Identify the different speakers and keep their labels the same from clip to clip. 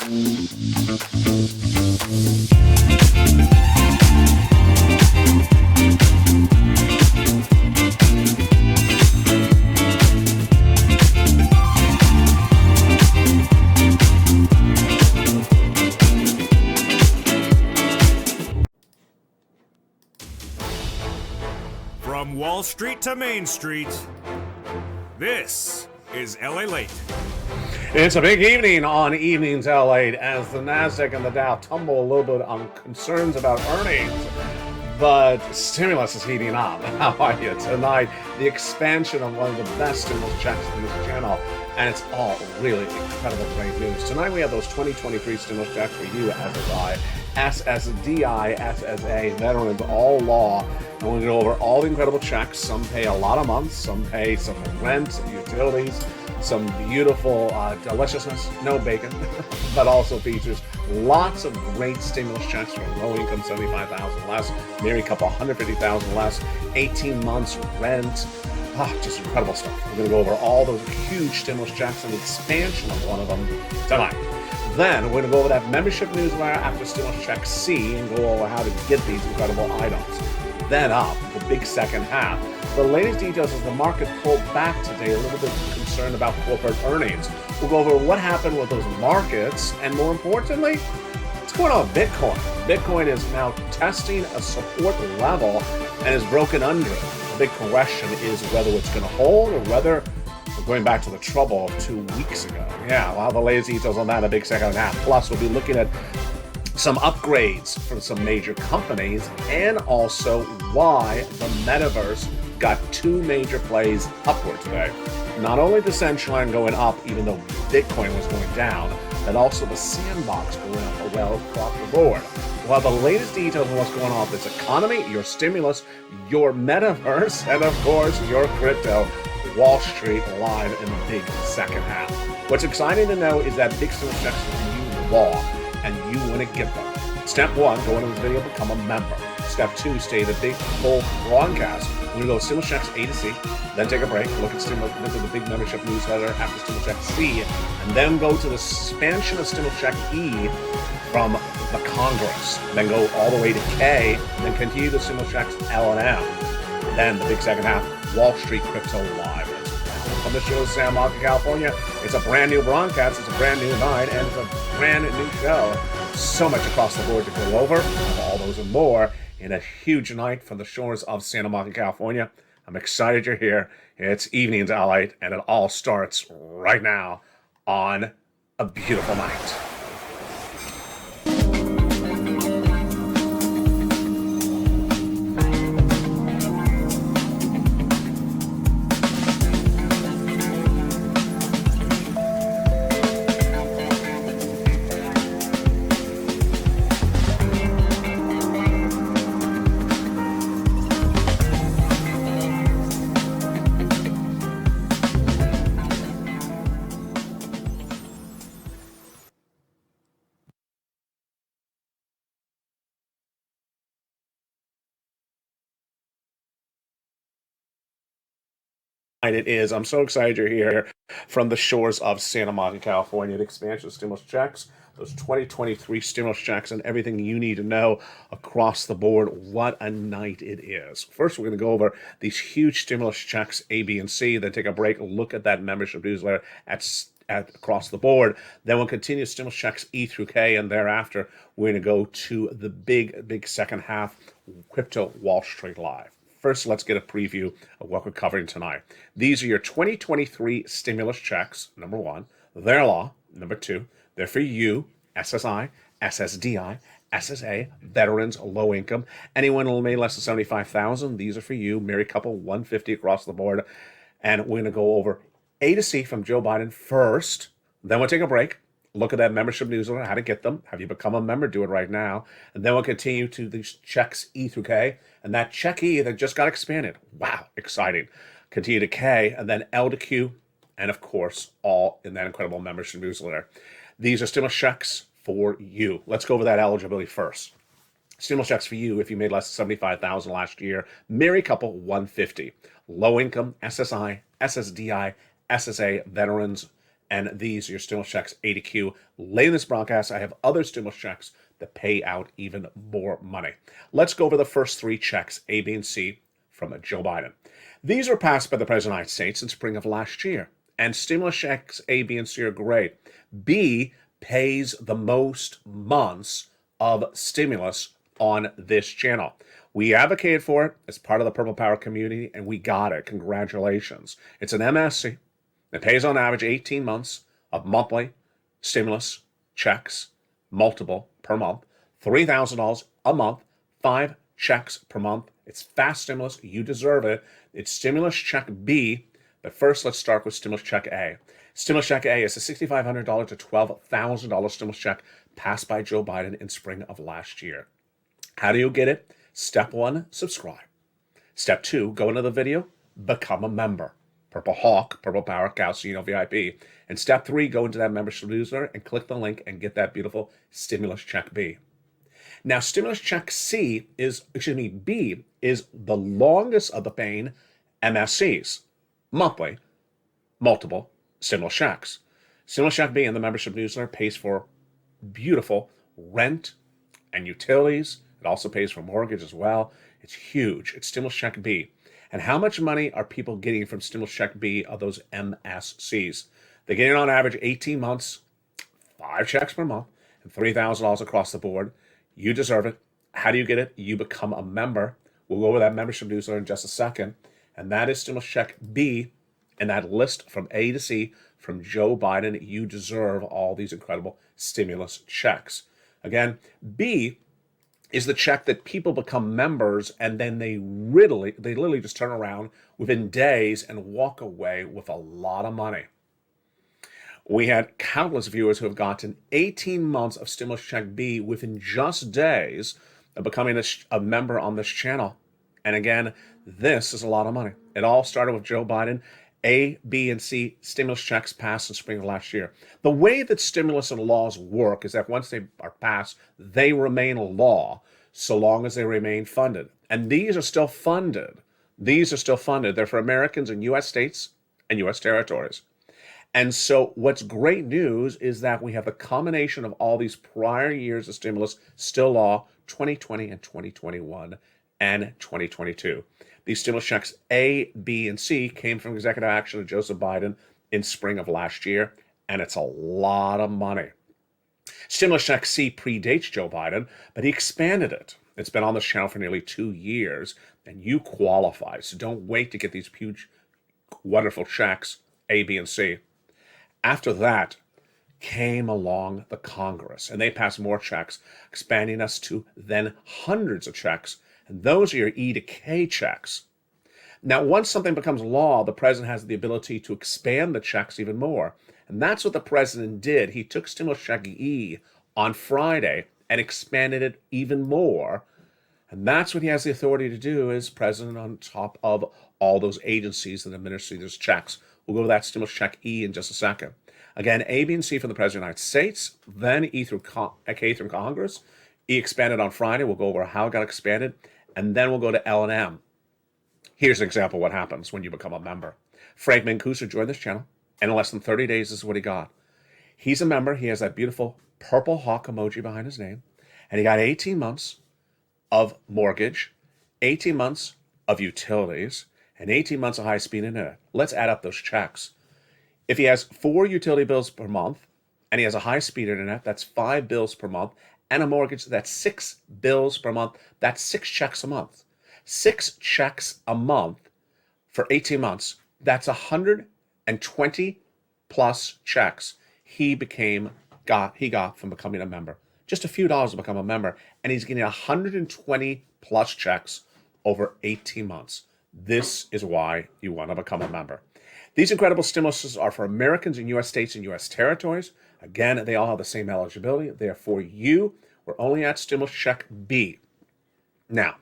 Speaker 1: From Wall Street to Main Street, this is LALATE.
Speaker 2: It's a big evening on Evenings LALATE as the NASDAQ and the Dow tumble a little bit on concerns about earnings. But stimulus is heating up. How are you tonight? The expansion of one of the best stimulus checks in this channel, and it's all really incredible great news. Tonight we have those 2023 stimulus checks for you, SSI, SSDI, SSA, veterans, all law. And we're going to go over all the incredible checks. Some pay a lot a month, some pay some rent, some utilities, some beautiful deliciousness, no bacon, but also features lots of great stimulus checks for low income, $75,000 less, married couple, $150,000 less, 18 months rent. Just incredible stuff. We're going to go over all those huge stimulus checks and the expansion of one of them tonight. Then we're going to go over that membership newsletter after stimulus check C and go over how to get these incredible items. Then up, the big second half. The latest details as the market pulled back today, a little bit concerned about corporate earnings. We'll go over what happened with those markets, and more importantly, what's going on with Bitcoin. Bitcoin is now testing a support level and is broken under it. The big question is whether it's going to hold or whether we're going back to the trouble of 2 weeks ago. Yeah, we'll have the latest details on that in a big second half. Plus, we'll be looking at some upgrades from some major companies and also why the metaverse got two major plays upward today. Not only the Decentraland going up, even though Bitcoin was going down, but also the Sandbox going up well across the board. We'll have the latest details on what's going on with this economy, your stimulus, your metaverse, and of course, your crypto. Wall Street live in the big second half. What's exciting to know is that big stimulus checks are new law, and you want to get them. Step one, go into this video, become a member. Step two, stay the big full broadcast. We're going to go stimulus checks A to C, then take a break, look at the big membership newsletter after stimulus check C, and then go to the expansion of stimulus check E from the Congress. Then go all the way to K, and then continue the stimulus checks L and M. Then the big second half, Wall Street Crypto Live. On the show, San Marco, California. It's a brand new broadcast, it's a brand new night, and it's a brand new show. So much across the board to go over. All those and more in a huge night from the shores of Santa Monica, California. I'm excited you're here. It's Evenings LALATE, and it all starts right now on a beautiful night. It is. I'm so excited you're here from the shores of Santa Monica, California. The expansion of stimulus checks, those 2023 stimulus checks, and everything you need to know across the board. What a night it is. First, we're going to go over these huge stimulus checks, A, B, and C, then take a break, look at that membership newsletter at across the board. Then we'll continue stimulus checks E through K, and thereafter, we're going to go to the big second half, Crypto Wall Street Live. First, let's get a preview of what we're covering tonight. These are your 2023 stimulus checks, number one. Their law, number two. They're for you, SSI, SSDI, SSA, veterans, low income. Anyone who made less than $75,000, these are for you. Married couple, $150 across the board. And we're going to go over A to C from Joe Biden first. Then we'll take a break. Look at that membership newsletter, how to get them. Have you become a member? Do it right now. And then we'll continue to these checks E through K. And that check E that just got expanded. Wow, exciting. Continue to K, and then L to Q, and of course, all in that incredible membership newsletter. These are stimulus checks for you. Let's go over that eligibility first. Stimulus checks for you if you made less than $75,000 last year. Married couple, $150. Low income, SSI, SSDI, SSA, veterans, And these are your stimulus checks A to Q. Late in this broadcast, I have other stimulus checks that pay out even more money. Let's go over the first three checks, A, B, and C, from Joe Biden. These were passed by the President of the United States in spring of last year. And stimulus checks A, B, and C are great. B pays the most months of stimulus on this channel. We advocated for it as part of the Purple Power community, and we got it. Congratulations. It's an MSC. It pays on average 18 months of monthly stimulus checks, multiple per month, $3,000 a month, 5 checks per month. It's fast stimulus. You deserve it. It's stimulus check B. But first, let's start with stimulus check A. Stimulus check A is a $6,500 to $12,000 stimulus check passed by Joe Biden in spring of last year. How do you get it? Step 1, subscribe. Step 2, go into the video, become a member. Purple Hawk, Purple Power, Calcino VIP. And step 3, go into that membership newsletter and click the link and get that beautiful stimulus check B. Now, stimulus check B is the longest of the paying MSCs, monthly, multiple stimulus checks. Stimulus check B in the membership newsletter pays for beautiful rent and utilities. It also pays for mortgage as well. It's huge. It's stimulus check B. And how much money are people getting from stimulus check B of those MSCs? They're getting on average 18 months, 5 checks per month, and $3,000 across the board. You deserve it. How do you get it? You become a member. We'll go over that membership newsletter in just a second. And that is stimulus check B, and that list from A to C from Joe Biden. You deserve all these incredible stimulus checks. Again, B is the check that people become members and then they literally just turn around within days and walk away with a lot of money. We had countless viewers who have gotten 18 months of stimulus check B within just days of becoming a member on this channel. And again, this is a lot of money. It all started with Joe Biden. A, B, and C stimulus checks passed in spring of last year. The way that stimulus and laws work is that once they are passed, they remain a law so long as they remain funded. And these are still funded. These are still funded. They're for Americans in U.S. states and U.S. territories. And so what's great news is that we have the combination of all these prior years of stimulus still law, 2020 and 2021 and 2022. These stimulus checks A, B, and C came from executive action of Joseph Biden in spring of last year, and it's a lot of money. Stimulus check C predates Joe Biden, but he expanded it. It's been on this channel for nearly 2 years, and you qualify. So don't wait to get these huge, wonderful checks, A, B, and C. After that came along the Congress, and they passed more checks, expanding us to then hundreds of checks. And those are your E to K checks. Now, once something becomes law, the president has the ability to expand the checks even more. And that's what the president did. He took stimulus check E on Friday and expanded it even more. And that's what he has the authority to do as president on top of all those agencies that administer those checks. We'll go to that stimulus check E in just a second. Again, A, B, and C from the President of the United States, then K through Congress. E expanded on Friday. We'll go over how it got expanded. And then we'll go to L and M. Here's an example of what happens when you become a member. Frank Mancuso joined this channel, and in less than 30 days, this is what he got. He's a member. He has that beautiful purple hawk emoji behind his name. And he got 18 months of mortgage, 18 months of utilities, and 18 months of high-speed internet. Let's add up those checks. If he has 4 utility bills per month, and he has a high-speed internet, that's 5 bills per month, and a mortgage, that's 6 bills per month. That's 6 checks a month. 6 checks a month for 18 months. That's 120 plus checks he got from becoming a member. Just a few dollars to become a member, and he's getting 120 plus checks over 18 months. This is why you want to become a member. These incredible stimuluses are for Americans in U.S. states and U.S. territories. Again, they all have the same eligibility. They are for you. We're only at stimulus check B. Now,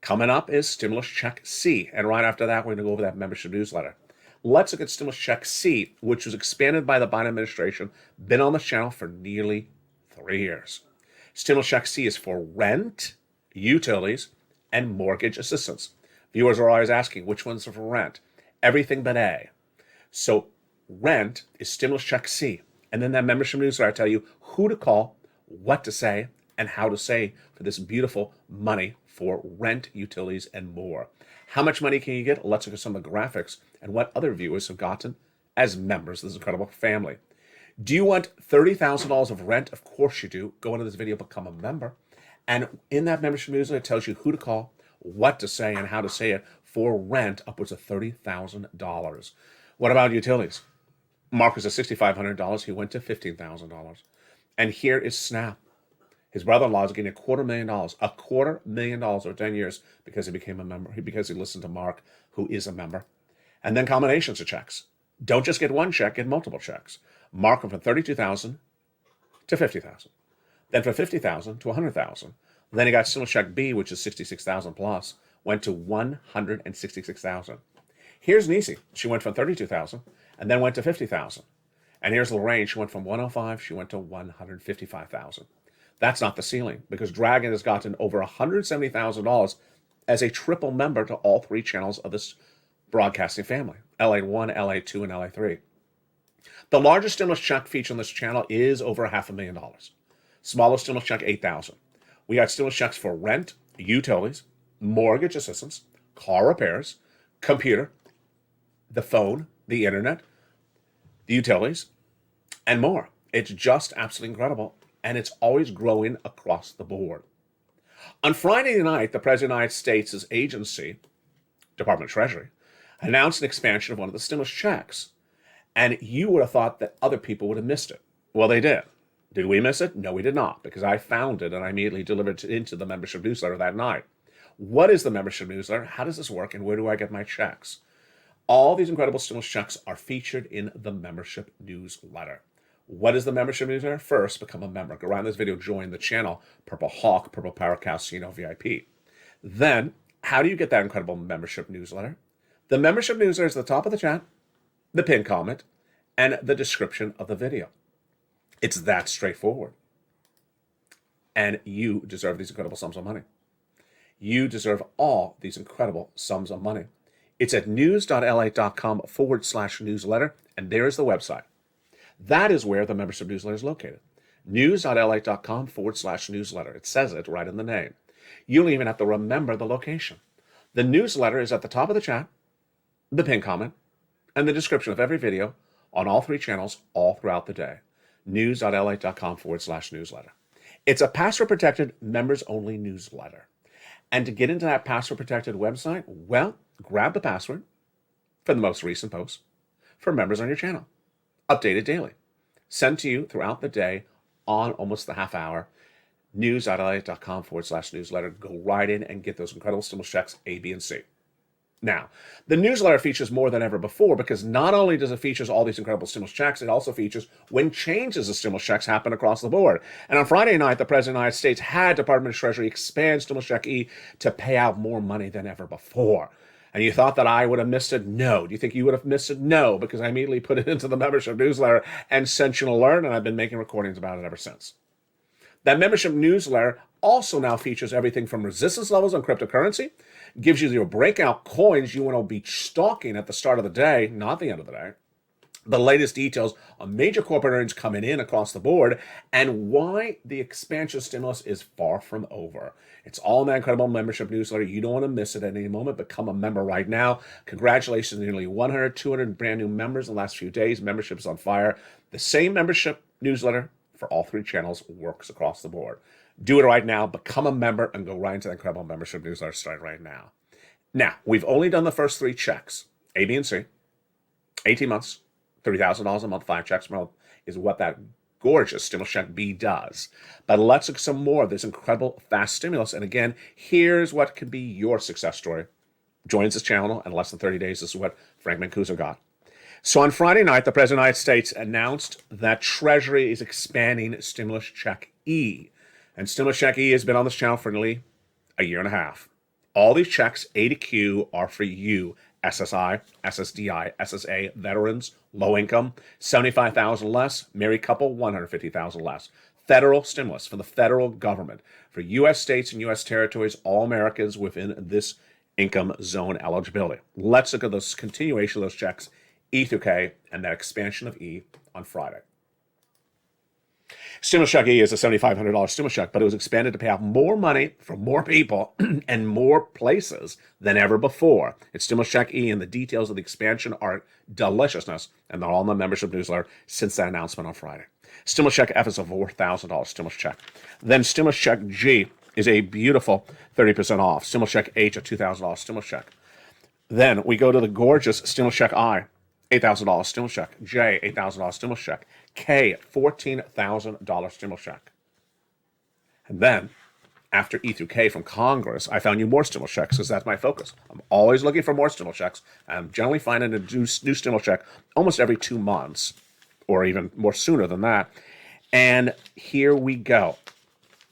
Speaker 2: coming up is stimulus check C. And right after that, we're going to go over that membership newsletter. Let's look at stimulus check C, which was expanded by the Biden administration, been on the channel for nearly 3 years. Stimulus check C is for rent, utilities, and mortgage assistance. Viewers are always asking which ones are for rent. Everything but A. So rent is stimulus check C. And then that membership newsletter, I tell you who to call, what to say, and how to say for this beautiful money for rent, utilities, and more. How much money can you get? Let's look at some of the graphics and what other viewers have gotten as members of this incredible family. Do you want $30,000 of rent? Of course you do. Go into this video, become a member. And in that membership newsletter, it tells you who to call, what to say, and how to say it for rent upwards of $30,000. What about utilities? Mark was at $6,500. He went to $15,000. And here is SNAP. His brother-in-law is getting $250,000, $250,000 over 10 years because he became a member, because he listened to Mark, who is a member. And then combinations of checks. Don't just get one check, get multiple checks. Mark went from $32,000 to $50,000. Then from $50,000 to $100,000. Then he got stimulus check B, which is $66,000 plus, went to $166,000. Here's Nisi. She went from $32,000 and then went to $50,000. And here's Lorraine. She went from $105,000, she went to $155,000. That's not the ceiling, because Dragon has gotten over $170,000 as a triple member to all three channels of this broadcasting family, LA1, LA2, and LA3. The largest stimulus check featured on this channel is over $500,000. Smallest stimulus check, $8,000. We got stimulus checks for rent, utilities, mortgage assistance, car repairs, computer, the phone, the internet, the utilities, and more. It's just absolutely incredible, and it's always growing across the board. On Friday night, the President of the United States' agency, Department of Treasury, announced an expansion of one of the stimulus checks, and you would have thought that other people would have missed it. Well, they did. Did we miss it? No, we did not, because I found it and I immediately delivered it into the membership newsletter that night. What is the membership newsletter? How does this work? And where do I get my checks? All these incredible stimulus checks are featured in the membership newsletter. What is the membership newsletter? First, become a member. Go around this video, join the channel, Purple Hawk, Purple Power Casino VIP. Then, how do you get that incredible membership newsletter? The membership newsletter is at the top of the chat, the pinned comment, and the description of the video. It's that straightforward. And you deserve these incredible sums of money. You deserve all these incredible sums of money. It's at news.lalate.com/newsletter, and there is the website. That is where the membership newsletter is located. news.lalate.com/newsletter. It says it right in the name. You don't even have to remember the location. The newsletter is at the top of the chat, the pinned comment, and the description of every video on all three channels all throughout the day. news.lalate.com/newsletter. It's a password-protected, members-only newsletter. And to get into that password-protected website, well, grab the password for the most recent posts for members on your channel. Updated daily. Sent to you throughout the day on almost the half hour. news.lalate.com/newsletter. Go right in and get those incredible stimulus checks A, B, and C. Now, the newsletter features more than ever before, because not only does it feature all these incredible stimulus checks, it also features when changes of stimulus checks happen across the board. And on Friday night, the President of the United States had Department of Treasury expand stimulus check E to pay out more money than ever before. And you thought that I would have missed it? No. Do you think you would have missed it? No, because I immediately put it into the membership newsletter and sent you an alert, and I've been making recordings about it ever since. That membership newsletter also now features everything from resistance levels on cryptocurrency, gives you your breakout coins you want to be stalking at the start of the day, not the end of the day, the latest details on major corporate earnings coming in across the board, and why the expansion stimulus is far from over. It's all in that incredible membership newsletter. You don't want to miss it at any moment. Become a member right now. Congratulations to nearly 100, 200 brand new members in the last few days. Membership is on fire. The same membership newsletter for all three channels works across the board. Do it right now. Become a member and go right into the incredible membership newsletter starting right now. Now, we've only done the first three checks, A, B, and C. 18 months, $30,000 a month, 5 checks per month is what that gorgeous stimulus check B does. But let's look at some more of this incredible fast stimulus. And again, here's what could be your success story. Joins this channel in less than 30 days. This is what Frank Mancuso got. So on Friday night, the President of the United States announced that Treasury is expanding stimulus check E. And stimulus check E has been on this channel for nearly a year and a half. All these checks, A to Q, are for you. SSI, SSDI, SSA, veterans, low income, $75,000 less, married couple, $150,000 less. Federal stimulus for the federal government, for U.S. states and U.S. territories, all Americans within this income zone eligibility. Let's look at this continuation of those checks E through K, and that expansion of E on Friday. Stimulus check E is a $7,500 stimulus check, but it was expanded to pay out more money for more people and more places than ever before. It's stimulus check E, and the details of the expansion are deliciousness, and they're all in the membership newsletter since that announcement on Friday. Stimulus check F is a $4,000 stimulus check. Then stimulus check G is a beautiful 30% off. Stimulus check H, a $2,000 stimulus check. Then we go to the gorgeous stimulus check I, $8,000 stimulus check. J, $8,000 stimulus check. K, $14,000 stimulus check. And then, after E through K from Congress, I found you more stimulus checks because that's my focus. I'm always looking for more stimulus checks. I'm generally finding a new stimulus check almost every 2 months, or even more sooner than that. And here we go.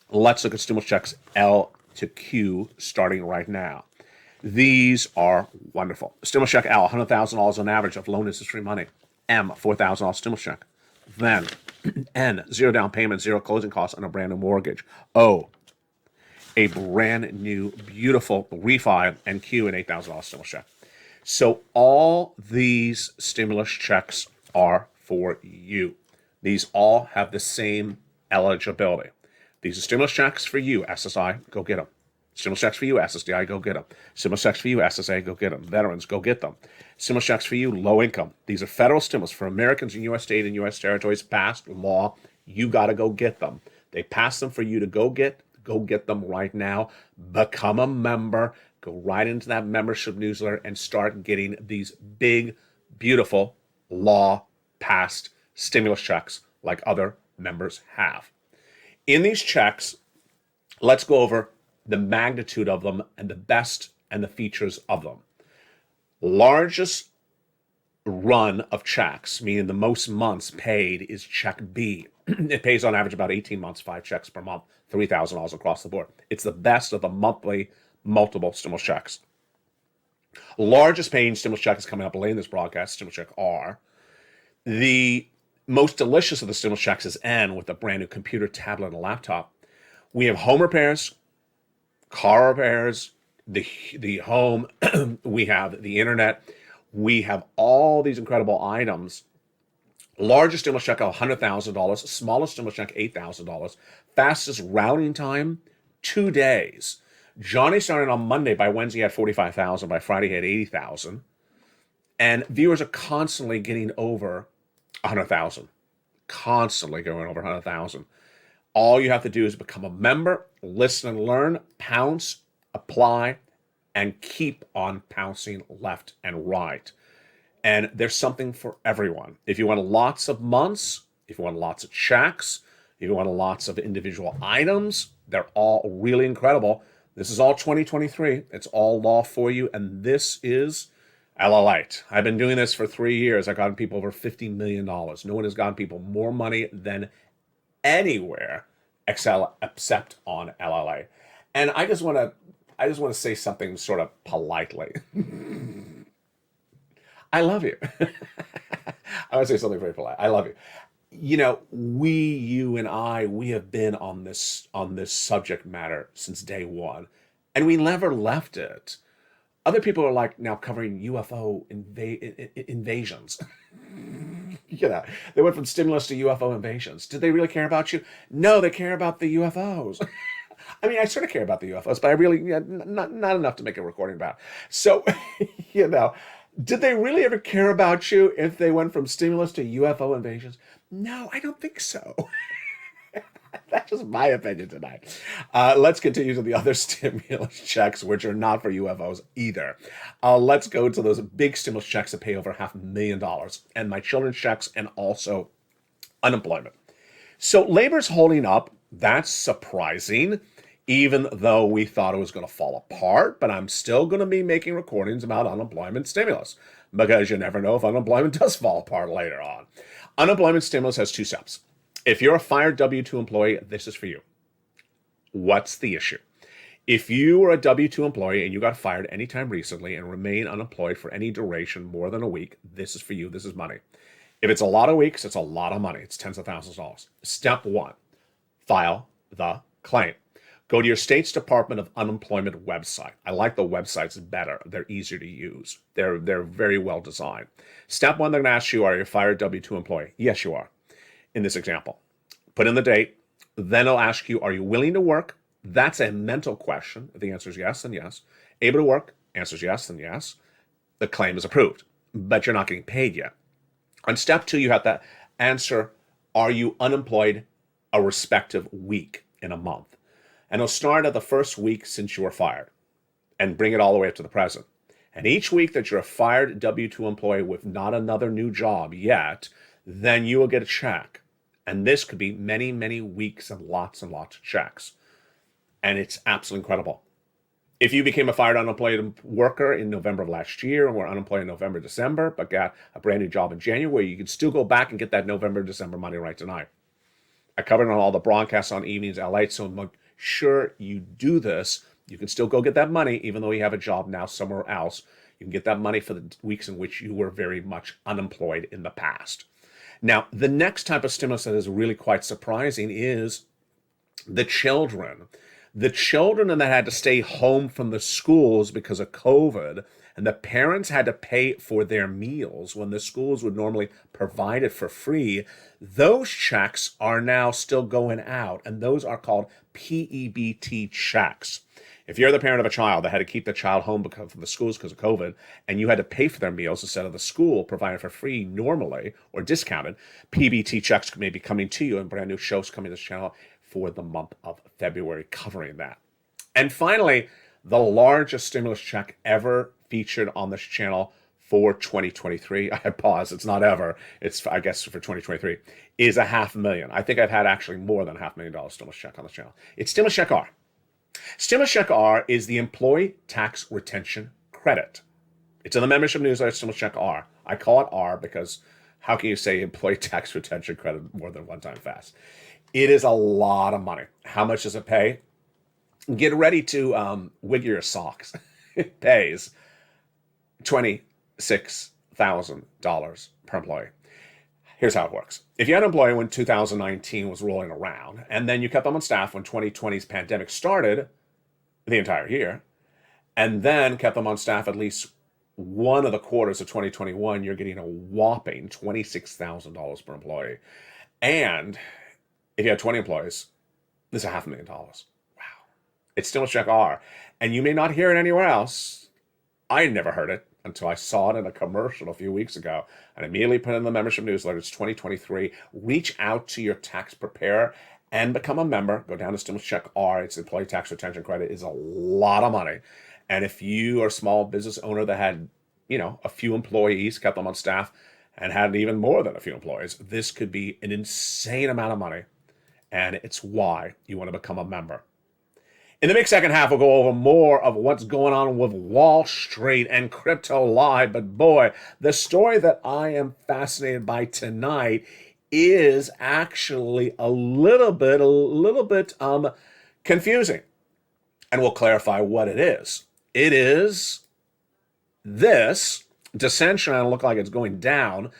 Speaker 2: Let's look at stimulus checks L to Q starting right now. These are wonderful. Stimulus check L, $100,000 on average of loan interest-free money. M, $4,000 stimulus check. Then N, 0 down payment, 0 closing costs on a brand new mortgage. O, a brand new, beautiful refi, and Q, an $8,000 stimulus check. So all these stimulus checks are for you. These all have the same eligibility. These are stimulus checks for you, SSI, go get them. Stimulus checks for you, SSDI, go get them. Stimulus checks for you, SSA, go get them. Veterans, go get them. Stimulus checks for you, low income. These are federal stimulus for Americans in U.S. state and U.S. territories, passed law. You got to go get them. They pass them for you to go get them right now. Become a member. Go right into that membership newsletter and start getting these big, beautiful, law-passed stimulus checks like other members have. In these checks, let's go over the magnitude of them and the best and the features of them. Largest run of checks, meaning the most months paid, is check B. It pays on average about 18 months, 5 checks per month, $3,000 across the board. It's the best of the monthly multiple stimulus checks. Largest paying stimulus check is coming up late in this broadcast, stimulus check R. The most delicious of the stimulus checks is N, with a brand new computer, tablet, and laptop. We have home repairs, car repairs, the home, we have the internet, we have all these incredible items. Largest stimulus check, $100,000. Smallest stimulus check, $8,000. Fastest routing time, 2 days. Johnny started on Monday. By Wednesday, he had 45,000. By Friday, he had 80,000. And viewers are constantly getting over 100,000. Constantly going over 100,000. All you have to do is become a member, listen and learn, pounce, apply, and keep on pouncing left and right. And there's something for everyone. If you want lots of months, if you want lots of checks, if you want lots of individual items, they're all really incredible. This is all 2023. It's all law for you. And this is LALATE. I've been doing this for 3 years. I've gotten people over $50 million. No one has gotten people more money than anywhere except on LALATE. And I just want to say something sort of politely. I love you. I want to say something very polite. I love you. You know, you and I, we have been on this subject matter since day one, and we never left it. Other people are like now covering UFO invasions. You know, they went from stimulus to UFO invasions. Did they really care about you? No, they care about the UFOs. I mean, I sort of care about the UFOs, but I really, not enough to make a recording about. So, you know, did they really ever care about you if they went from stimulus to UFO invasions? No, I don't think so. That's just my opinion tonight. Let's continue to the other stimulus checks, which are not for UFOs either. Let's go to those big stimulus checks that pay over $500,000, and my children's checks, and also unemployment. So labor's holding up. That's surprising, even though we thought it was going to fall apart. But I'm still going to be making recordings about unemployment stimulus, because you never know if unemployment does fall apart later on. Unemployment stimulus has 2 steps. If you're a fired W-2 employee, this is for you. What's the issue? If you were a W-2 employee and you got fired anytime recently and remain unemployed for any duration more than a week, this is for you. This is money. If it's a lot of weeks, it's a lot of money. It's tens of thousands of dollars. Step 1, file the claim. Go to your state's Department of Unemployment website. I like the websites better. They're easier to use. They're very well designed. Step one, they're going to ask you, are you a fired W-2 employee? Yes, you are, in this example. Put in the date. Then it'll ask you, are you willing to work? That's a mental question. If the answer is yes, then yes. Able to work? Answer is yes, then yes. The claim is approved, but you're not getting paid yet. On step two, you have to answer, are you unemployed a respective week in a month? And it'll start at the first week since you were fired and bring it all the way up to the present. And each week that you're a fired W-2 employee with not another new job yet, then you will get a check. And this could be many, many weeks and lots of checks. And it's absolutely incredible. If you became a fired unemployed worker in November of last year and were unemployed in November, December, but got a brand new job in January, you can still go back and get that November, December money right tonight. I covered it on all the broadcasts on Evenings LATE, so make sure you do this. You can still go get that money, even though you have a job now somewhere else. You can get that money for the weeks in which you were very much unemployed in the past. Now, the next type of stimulus that is really quite surprising is the children. The children that had to stay home from the schools because of COVID, and the parents had to pay for their meals when the schools would normally provide it for free, those checks are now still going out, and those are called PEBT checks. If you're the parent of a child that had to keep the child home from the schools because of COVID, and you had to pay for their meals instead of the school provided for free normally or discounted, PEBT checks may be coming to you, and brand new shows coming to this channel for the month of February covering that. And finally, the largest stimulus check ever featured on this channel for 2023, I pause, it's not ever, it's I guess for 2023, is $500,000. I think I've had actually more than $500,000 stimulus check on this channel. It's Stimulus Check R. Stimulus Check R is the Employee Tax Retention Credit. It's in the membership newsletter, Stimulus Check R. I call it R because how can you say Employee Tax Retention Credit more than one time fast? It is a lot of money. How much does it pay? Get ready to wig your socks. It pays $26,000 per employee. Here's how it works. If you had an employee when 2019 was rolling around, and then you kept them on staff when 2020's pandemic started, the entire year, and then kept them on staff at least one of the quarters of 2021, you're getting a whopping $26,000 per employee. And if you had 20 employees, this is $500,000. Wow. It's Stimulus Check R. And you may not hear it anywhere else. I never heard it until I saw it in a commercial a few weeks ago. And immediately put in the membership newsletter. It's 2023. Reach out to your tax preparer and become a member. Go down to Stimulus Check R. It's Employee Tax Retention Credit. It's a lot of money. And if you are a small business owner that had, a few employees, kept them on staff, and had even more than a few employees, this could be an insane amount of money. And it's why you want to become a member. In the next second half, we'll go over more of what's going on with Wall Street and crypto live. But boy, the story that I am fascinated by tonight is actually a little bit confusing. And we'll clarify what it is. It is this. Decentraland look like it's going down.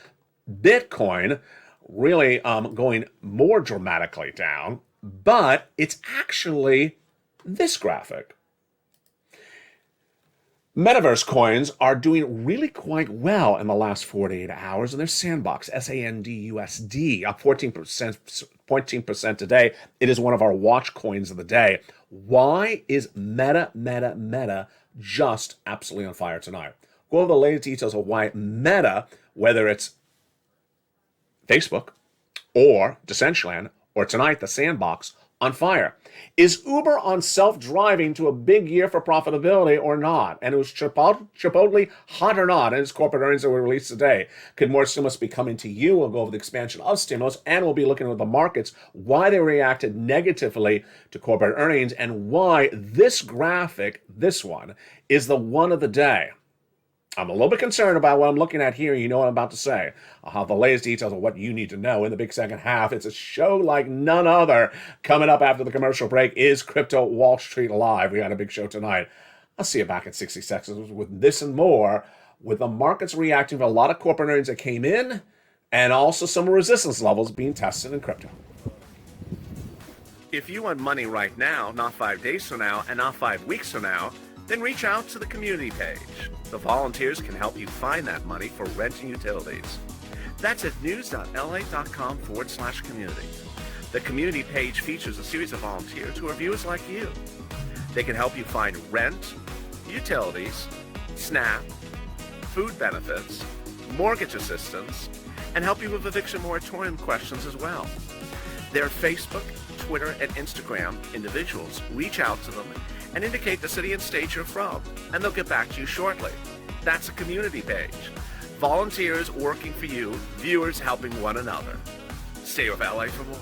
Speaker 2: Bitcoin really going more dramatically down. But it's actually this graphic. Metaverse coins are doing really quite well in the last 48 hours, and their sandbox, SANDUSD, up 14% today. It is one of our watch coins of the day. Why is Meta just absolutely on fire tonight? Go over the latest details of why Meta, whether it's Facebook or Decentraland or tonight the sandbox, on fire. Is Uber on self-driving to a big year for profitability or not? And it was Chipotle hot or not? And its corporate earnings that were released today. Could more stimulus be coming to you? We'll go over the expansion of stimulus, and we'll be looking at the markets, why they reacted negatively to corporate earnings, and why this graphic, this one, is the one of the day. I'm a little bit concerned about what I'm looking at here. You know what I'm about to say. I'll have the latest details of what you need to know in the big second half. It's a show like none other. Coming up after the commercial break is Crypto Wall Street Live. We got a big show tonight. I'll see you back in 60 seconds with this and more, with the markets reacting to a lot of corporate earnings that came in, and also some resistance levels being tested in crypto. If you want money right now, not 5 days from now, and not 5 weeks from now, then reach out to the community page. The volunteers can help you find that money for rent and utilities. That's at news.lalate.com/community. The community page features a series of volunteers who are viewers like you. They can help you find rent, utilities, SNAP, food benefits, mortgage assistance, and help you with eviction moratorium questions as well. Their Facebook, Twitter, and Instagram individuals reach out to them and indicate the city and state you're from, and they'll get back to you shortly. That's a community page. Volunteers working for you, viewers helping one another. Stay with LA for more.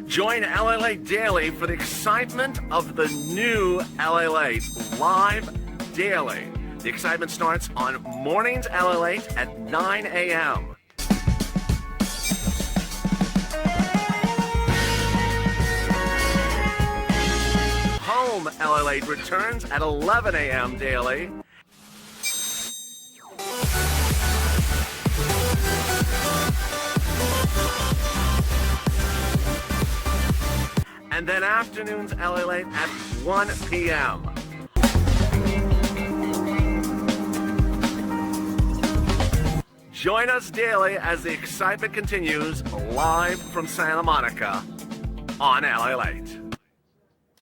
Speaker 2: Join LALATE Daily for the excitement of the new LALATE live daily. The excitement starts on Mornings LALATE at 9 a.m. Home LALATE returns at 11 a.m. daily. And then afternoons LALATE at 1 p.m. Join us daily as the excitement continues live from Santa Monica on LALATE.